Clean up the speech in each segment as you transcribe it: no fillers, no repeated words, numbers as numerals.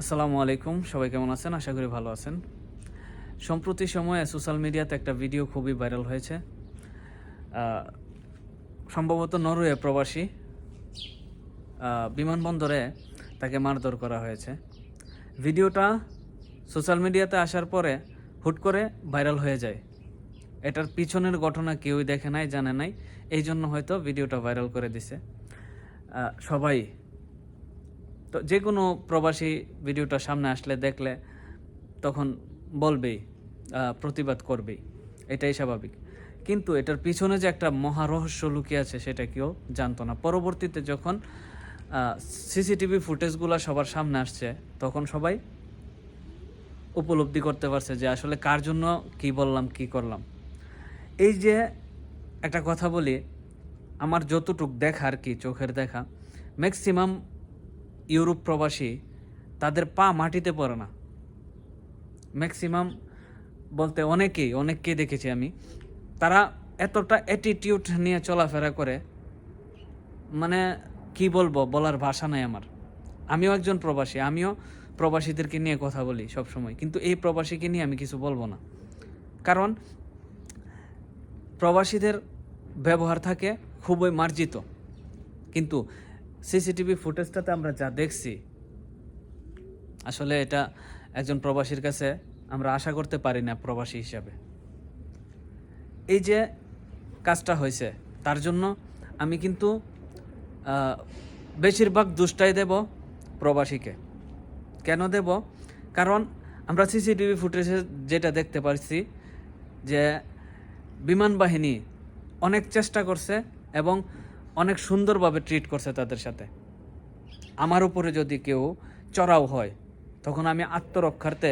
আসসালামু আলাইকুম, সবাই কেমন আছেন? আশা করি ভালো আছেন। সম্প্রতি সময়ে সোশ্যাল মিডিয়াতে একটা ভিডিও খুবই ভাইরাল হয়েছে। সম্ভবত নরওয়ে প্রবাসী বিমানবন্দরে তাকে মারধর করা হয়েছে। ভিডিওটা সোশ্যাল মিডিয়াতে আসার পরে হুট করে ভাইরাল হয়ে যায়। এটার পিছনের ঘটনা কেউই দেখে নাই, জানে নাই, এই জন্য হয়তো ভিডিওটা ভাইরাল করে দিছে সবাই। তো যে কোনো প্রবাসী ভিডিওটা সামনে আসলে দেখলে তখন বলবেই, প্রতিবাদ করবেই, এটাই স্বাভাবিক। কিন্তু এটার পিছনে যে একটা মহা রহস্য লুকিয়ে আছে সেটা কেউ জানতো না। পরবর্তীতে যখন সিসিটিভি ফুটেজগুলো সবার সামনে আসছে তখন সবাই উপলব্ধি করতে পারছে যে আসলে কার জন্য কি বললাম, কি করলাম। এই যে একটা কথা বলি, আমার যতটুক দেখা আর কি, চোখের দেখা, ম্যাক্সিমাম ইউরোপ প্রবাসী তাদের পা মাটিতে পড়ে না। ম্যাক্সিমাম বলতে অনেককেই দেখেছি আমি। তারা এতটা অ্যাটিটিউড নিয়ে চলাফেরা করে, মানে কি বলবো, বলার ভাষা নাই আমার। আমিও একজন প্রবাসী, আমিও প্রবাসীদেরকে নিয়ে কথা বলি সব সময়, কিন্তু এই প্রবাসীকে নিয়ে আমি কিছু বলবো না। কারণ প্রবাসীদের ব্যবহার থাকে খুবই মার্জিত, কিন্তু সিসিটিভি ফুটেজটাতে আমরা যা দেখছি, আসলে এটা একজন প্রবাসীর কাছে আমরা আশা করতে পারি না প্রবাসী হিসাবে। এই যে কাজটা হয়েছে তার জন্য আমি কিন্তু বেশিরভাগ দোষটাই দেব প্রবাসীকে। কেন দেব? কারণ আমরা সিসিটিভি ফুটেজে যেটা দেখতে পারছি যে বিমান বাহিনী অনেক চেষ্টা করছে এবং অনেক সুন্দরভাবে ট্রিট করছে তাদের সাথে। আমার উপরে যদি কেউ চড়াও হয় তখন আমি আত্মরক্ষার্থে,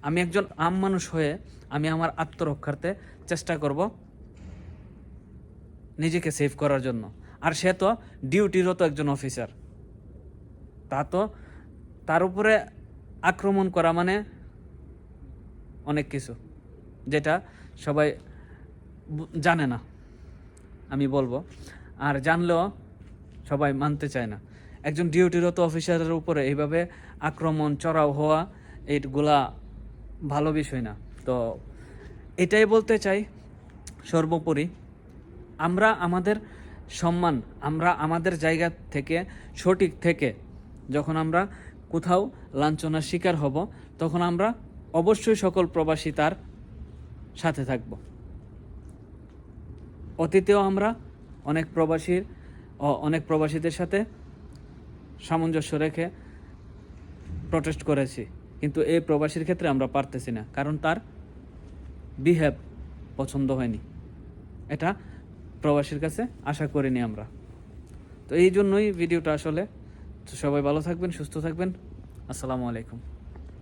আমি একজন আম মানুষ হয়ে আমি আমার আত্মরক্ষার্থে চেষ্টা করব নিজেকে সেভ করার জন্য। আর সে তো ডিউটিরত একজন অফিসার, তার উপরে আক্রমণ করা মানে অনেক কিছু, যেটা সবাই জানে না, আমি বলবো। আর জানলেও সবাই মানতে চায় না। একজন ডিউটিরত অফিসারের উপরে এইভাবে আক্রমণ, চড়াও হওয়া, এইগুলা ভালো বিষয় না। তো এটাই বলতে চাই, সর্বোপরি আমরা আমাদের সম্মান, আমরা আমাদের জায়গা থেকে সঠিক থেকে যখন আমরা কোথাও লাঞ্ছনার শিকার হব, তখন আমরা অবশ্যই সকল প্রবাসী তার সাথে থাকব। অতীতেও আমরা অনেক প্রবাসীদের সাথে সামঞ্জস্য রেখে প্রটেস্ট করেছি, কিন্তু এই প্রবাসীর ক্ষেত্রে আমরা পারতেছি না, কারণ তার বিহেভ পছন্দ হয়নি। এটা প্রবাসীর কাছে আশা করিনি আমরা। তো এই জন্যই ভিডিওটা আসলে। সবাই ভালো থাকবেন, সুস্থ থাকবেন। আসসালামু আলাইকুম।